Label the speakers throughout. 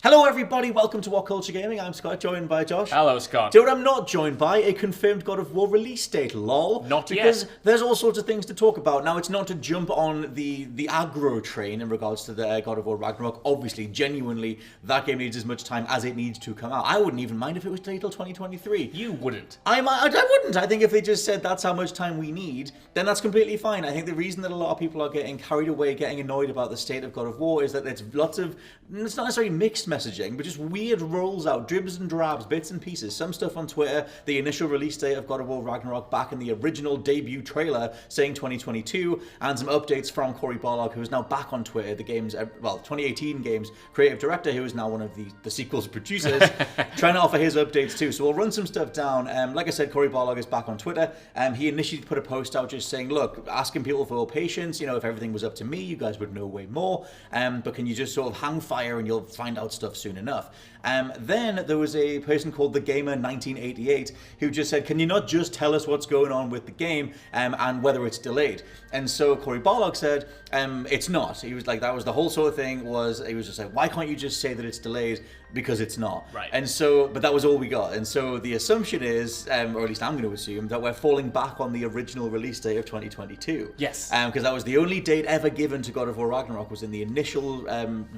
Speaker 1: Hello everybody, welcome to WhatCulture Gaming. I'm Scott, joined by Josh.
Speaker 2: Hello, Scott.
Speaker 1: Dude, I'm not joined by a confirmed God of War release date, lol.
Speaker 2: Not yet.
Speaker 1: Because there's all sorts of things to talk about. Now, it's not to jump on the aggro train in regards to the God of War Ragnarok. Obviously, genuinely, that game needs as much time as it needs to come out. I wouldn't even mind if it was delayed till 2023.
Speaker 2: You wouldn't.
Speaker 1: I wouldn't. I think if they just said that's how much time we need, then that's completely fine. I think the reason that a lot of people are getting carried away, getting annoyed about the state of God of War is that there's lots of, it's not necessarily mixed messaging, but just weird rolls out, dribs and drabs, bits and pieces. Some stuff on Twitter, the initial release date of God of War Ragnarok back in the original debut trailer saying 2022, and some updates from Cory Barlog, who is now back on Twitter, the game's, 2018 game's creative director, who is now one of the sequel's producers, trying to offer his updates too. So we'll run some stuff down. Like I said, Cory Barlog is back on Twitter. He initially put a post out just saying, look, asking people for patience, if everything was up to me, you guys would know way more, but can you just sort of hang fire and you'll find out stuff soon enough. Then there was a person called The Gamer 1988 who just said, can you not just tell us what's going on with the game and whether it's delayed? And so Cory Barlog said, it's not. He was like, that was the whole sort of thing, he was just like, why can't you just say that it's delayed? Because it's not.
Speaker 2: Right.
Speaker 1: And so, but that was all we got. And so the assumption is, or at least I'm going to assume, that we're falling back on the original release date of 2022.
Speaker 2: Yes.
Speaker 1: Because that was the only date ever given to God of War Ragnarok, was in the initial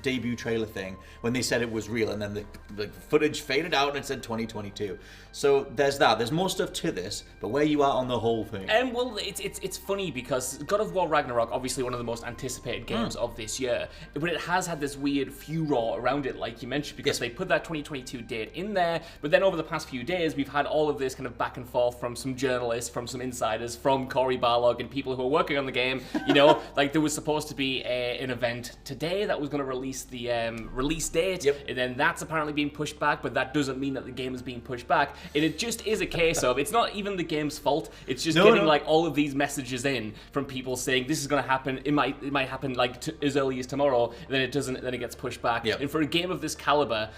Speaker 1: debut trailer thing when they said it was real, and then the footage faded out and it said 2022. So there's that. There's more stuff to this, but where you are on the whole thing?
Speaker 2: Well, it's funny because God of War Ragnarok, obviously one of the most anticipated games of this year, but it has had this weird furor around it, like you mentioned, because they put that 2022 date in there, but then over the past few days, we've had all of this kind of back and forth from some journalists, from some insiders, from Cory Barlog and people who are working on the game. Like there was supposed to be an event today that was going to release the release date, and then that's apparently being pushed back, but that doesn't mean that the game is being pushed back. And it just is a case of, it's not even the game's fault, it's just getting like all of these messages in from people saying this is going to happen, it might happen like as early as tomorrow, and then it doesn't, then it gets pushed back. And for a game of this caliber,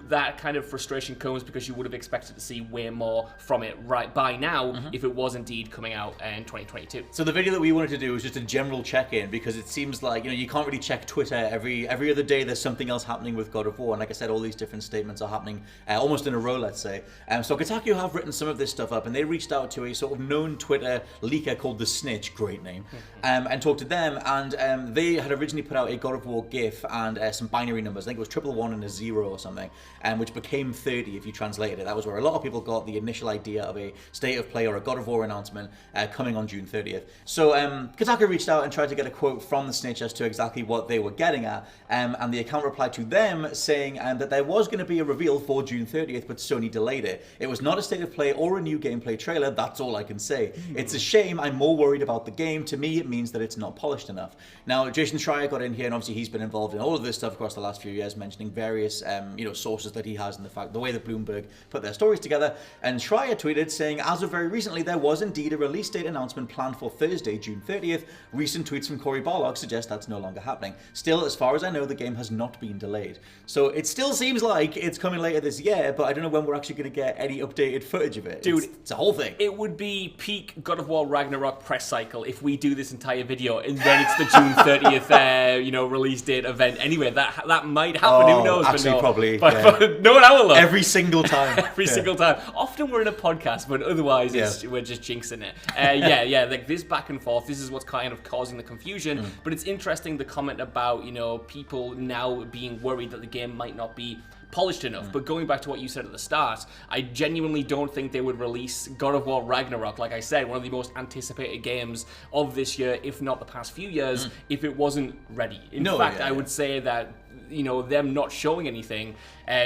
Speaker 2: that kind of frustration comes because you would have expected to see way more from it right by now if it was indeed coming out in 2022.
Speaker 1: So the video that we wanted to do was just a general check-in, because it seems like, you can't really check Twitter every other day. There's something else happening with God of War, and like I said, all these different statements are happening almost in a row, let's say. So Kotaku have written some of this stuff up, and they reached out to a sort of known Twitter leaker called The Snitch, great name, and talked to them, and they had originally put out a God of War GIF and some binary numbers. I think it was 111 and a 0 or something, which became 30 if you translated it. That was where a lot of people got the initial idea of a state of play or a God of War announcement coming on June 30th. So Kotaku reached out and tried to get a quote from The Snitch as to exactly what they were getting at, and the account replied to them saying that there was going to be a reveal for June 30th, but Sony delayed it. It was not a state of play or a new gameplay trailer, that's all I can say. It's a shame, I'm more worried about the game. To me, it means that it's not polished enough. Now, Jason Schreier got in here, and obviously he's been involved in all of this stuff across the last few years, mentioning various sources that he has and the way that Bloomberg put their stories together. And Schreier tweeted saying, as of very recently, there was indeed a release date announcement planned for Thursday, June 30th. Recent tweets from Cory Barlog suggest that's no longer happening. Still, as far as I know, the game has not been delayed. So it still seems like it's coming later this year, but I don't know when we're actually going to get any updated footage of it.
Speaker 2: Dude,
Speaker 1: it's a whole thing.
Speaker 2: It would be peak God of War Ragnarok press cycle if we do this entire video and then it's the June 30th, release date event. Anyway, that might happen. Who knows?
Speaker 1: Actually,
Speaker 2: but no,
Speaker 1: probably.
Speaker 2: But no one will look.
Speaker 1: Every single time.
Speaker 2: Every single time. Often we're in a podcast, but otherwise we're just jinxing it. Like this back and forth, this is what's kind of causing the confusion. But it's interesting, the comment about, people now being worried that the game might not be polished enough. But going back to what you said at the start, I genuinely don't think they would release God of War Ragnarok, like I said, one of the most anticipated games of this year, if not the past few years, if it wasn't ready. In fact, I would say that them not showing anything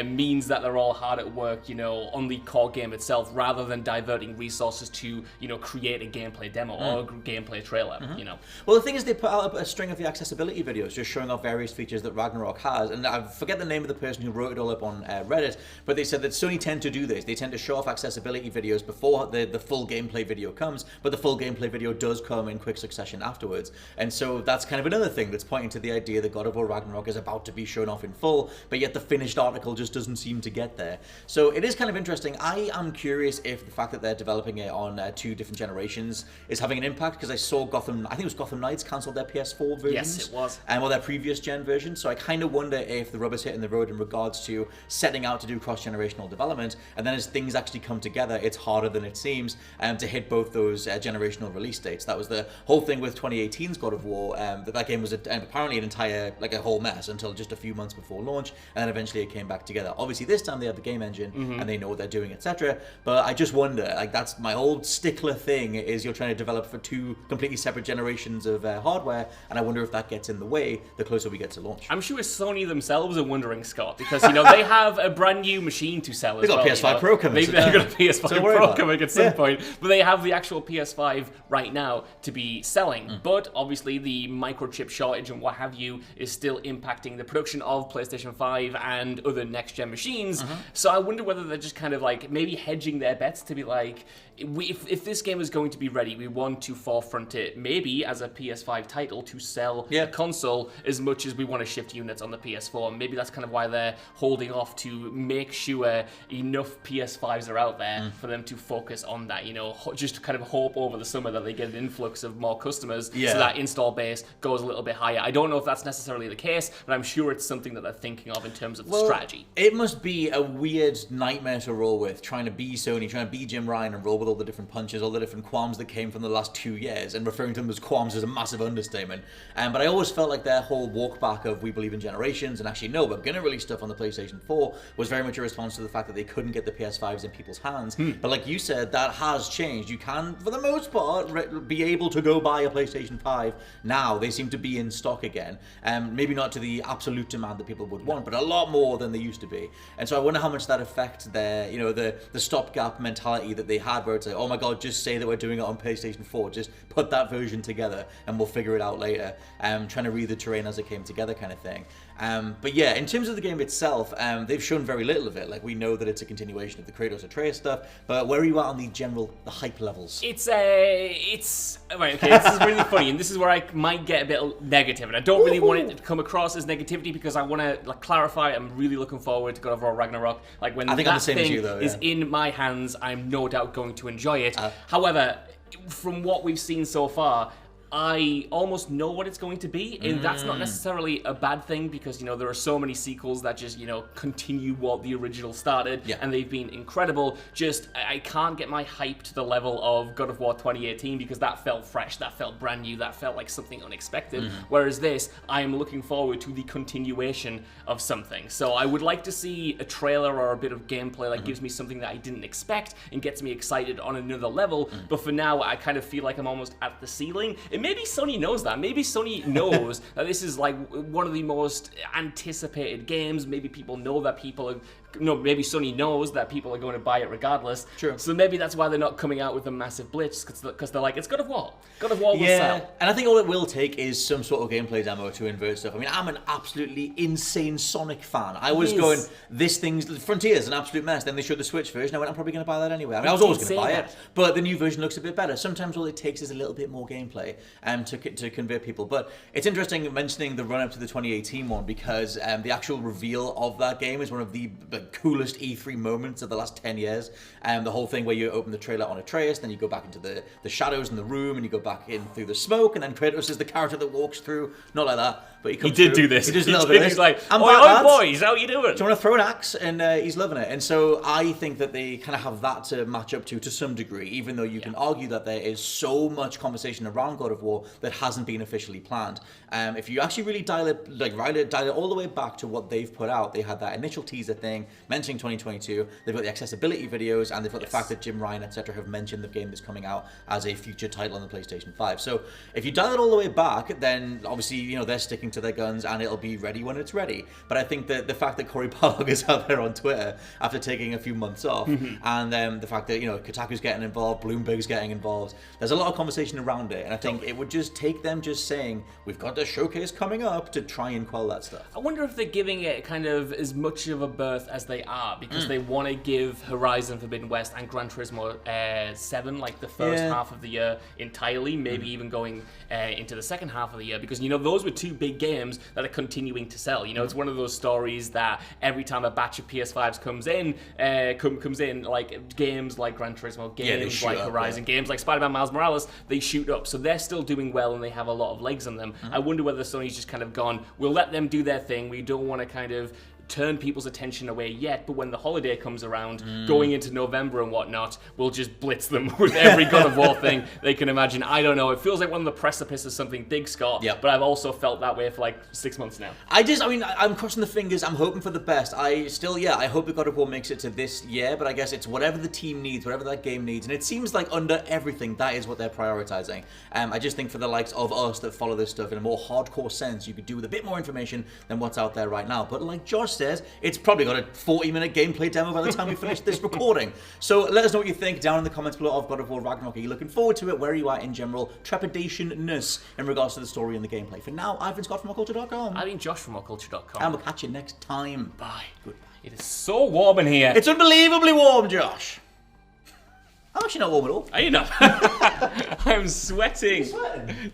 Speaker 2: means that they're all hard at work, on the core game itself, rather than diverting resources to, create a gameplay demo or a gameplay trailer,
Speaker 1: Well, the thing is, they put out a string of the accessibility videos just showing off various features that Ragnarok has, and I forget the name of the person who wrote it all up on Reddit, but they said that Sony tend to do this. They tend to show off accessibility videos before the full gameplay video comes, but the full gameplay video does come in quick succession afterwards. And so that's kind of another thing that's pointing to the idea that God of War Ragnarok is about to be be shown off in full, but yet the finished article just doesn't seem to get there. So it is kind of interesting. I am curious if the fact that they're developing it on 2 different generations is having an impact, because I saw I think it was Gotham Knights cancelled their PS4 versions.
Speaker 2: Yes, it was.
Speaker 1: Well, their previous gen version. So I kind of wonder if the rubber's hitting the road in regards to setting out to do cross-generational development, and then as things actually come together, it's harder than it seems to hit both those generational release dates. That was the whole thing with 2018's God of War. That game was apparently an entire, like a whole mess until just a few months before launch, and then eventually it came back together. Obviously this time they have the game engine and they know what they're doing, etc. But I just wonder, like, that's my old stickler thing, is you're trying to develop for 2 completely separate generations of hardware, and I wonder if that gets in the way the closer we get to launch.
Speaker 2: I'm sure Sony themselves are wondering, Scott, because they have a brand new machine to sell as well.
Speaker 1: They've got PS5 Pro coming.
Speaker 2: They've got a PS5 Pro coming at some point, but they have the actual PS5 right now to be selling. But obviously the microchip shortage and what have you is still impacting the production of PlayStation 5 and other next-gen machines. So I wonder whether they're just kind of like maybe hedging their bets to be like, if this game is going to be ready, we want to forefront it maybe as a PS5 title to sell a console as much as we want to shift units on the PS4. Maybe that's kind of why they're holding off, to make sure enough PS5s are out there for them to focus on that, just to kind of hope over the summer that they get an influx of more customers so that install base goes a little bit higher. I don't know if that's necessarily the case, but I'm sure it's something that they're thinking of in terms of the strategy.
Speaker 1: It must be a weird nightmare to roll with, trying to be Sony, trying to be Jim Ryan and roll with all the different punches, all the different qualms that came from the last 2 years, and referring to them as qualms is a massive understatement. But I always felt like their whole walk back of we believe in generations, and actually no, we're going to release stuff on the PlayStation 4 was very much a response to the fact that they couldn't get the PS5s in people's hands. But like you said, that has changed. You can, for the most part, be able to go buy a PlayStation 5 now. They seem to be in stock again. Maybe not to the absolute demand that people would want, but a lot more than they used to be. And so I wonder how much that affects their, the stopgap mentality that they had, where it's like, oh my god, just say that we're doing it on PlayStation 4, just put that version together and we'll figure it out later. Trying to read the terrain as it came together kind of thing. But yeah, in terms of the game itself, they've shown very little of it. Like, we know that it's a continuation of the Kratos Atreus stuff, but where are you at on the hype levels?
Speaker 2: It's right, okay, this is really funny, and this is where I might get a bit negative, and I don't really want it to come across as negativity, because I want to clarify, I'm really looking forward to God of War Ragnarok. Like, when that thing is in my hands, I'm no doubt going to enjoy it. However, from what we've seen so far, I almost know what it's going to be, and that's not necessarily a bad thing, because, there are so many sequels that just, continue what the original started, and they've been incredible. Just, I can't get my hype to the level of God of War 2018, because that felt fresh, that felt brand new, that felt like something unexpected, whereas this, I am looking forward to the continuation of something. So I would like to see a trailer or a bit of gameplay that gives me something that I didn't expect and gets me excited on another level, but for now, I kind of feel like I'm almost at the ceiling. Maybe Sony knows that. Maybe Sony knows that this is like one of the most anticipated games. Maybe people know that maybe Sony knows that people are going to buy it regardless.
Speaker 1: True.
Speaker 2: So maybe that's why they're not coming out with a massive blitz, because they're like, it's God of War. God of War will sell.
Speaker 1: And I think all it will take is some sort of gameplay demo to invert stuff. I mean, I'm an absolutely insane Sonic fan. I was going, this thing's Frontier's an absolute mess. Then they showed the Switch version. I went, I'm probably going to buy that anyway. I mean, I was always going to buy it, but the new version looks a bit better. Sometimes all it takes is a little bit more gameplay to convert people. But it's interesting mentioning the run-up to the 2018 one, because the actual reveal of that game is one of the coolest E3 moments of the last 10 years. The whole thing where you open the trailer on Atreus, then you go back into the shadows in the room, and you go back in through the smoke, and then Kratos is the character that walks through. Not like that, but he
Speaker 2: did do this.
Speaker 1: He does a little bit of this.
Speaker 2: He's like,
Speaker 1: I'm
Speaker 2: oi,
Speaker 1: back,
Speaker 2: boys, how you doing?
Speaker 1: Do you want to throw an axe? And he's loving it. And so I think that they kind of have that to match up to some degree, even though you can argue that there is so much conversation around God of War that hasn't been officially planned. If you actually really dial it all the way back to what they've put out, they had that initial teaser thing mentioning 2022. They've got the accessibility videos, and they've got the fact that Jim Ryan, etc., have mentioned the game that's coming out as a future title on the PlayStation 5. So if you dial it all the way back, then obviously they're sticking to their guns, and it'll be ready when it's ready. But I think that the fact that Cory Barlog is out there on Twitter after taking a few months off, and the fact that Kotaku's getting involved, Bloomberg's getting involved, there's a lot of conversation around it, and I think it would just take them just saying we've got the showcase coming up to try and quell that stuff.
Speaker 2: I wonder if they're giving it kind of as much of a berth as they are, because they want to give Horizon Forbidden West and Gran Turismo 7 like the first half of the year entirely, maybe even going into the second half of the year, because those were two big games that are continuing to sell. You know, it's one of those stories that every time a batch of PS5s comes in, like games like Gran Turismo, games like Horizon, games like Spider-Man Miles Morales, they shoot up. So they're still doing well and they have a lot of legs on them. I wonder whether Sony's just kind of gone, we'll let them do their thing. We don't want to kind of turn people's attention away yet, but when the holiday comes around, going into November and whatnot, we'll just blitz them with every God of War thing they can imagine. I don't know. It feels like one of the precipice of something big, Scott.
Speaker 1: Yep.
Speaker 2: But I've also felt that way for like 6 months now.
Speaker 1: I'm crossing the fingers. I'm hoping for the best. I hope that God of War makes it to this year, but I guess it's whatever the team needs, whatever that game needs. And it seems like under everything, that is what they're prioritizing. I just think for the likes of us that follow this stuff in a more hardcore sense, you could do with a bit more information than what's out there right now. But like Josh says, it's probably got a 40-minute gameplay demo by the time we finish this recording. So let us know what you think down in the comments below of God of War Ragnarok. Are you looking forward to it? Where are you at in general trepidationness in regards to the story and the gameplay? For now, I've been Scott from WhatCulture.com.
Speaker 2: I've been Josh from WhatCulture.com.
Speaker 1: And we'll catch you next time.
Speaker 2: Bye.
Speaker 1: Goodbye.
Speaker 2: It is so warm in here.
Speaker 1: It's unbelievably warm, Josh. I'm actually not warm at all.
Speaker 2: Are you not? I'm sweating.
Speaker 1: You're sweating?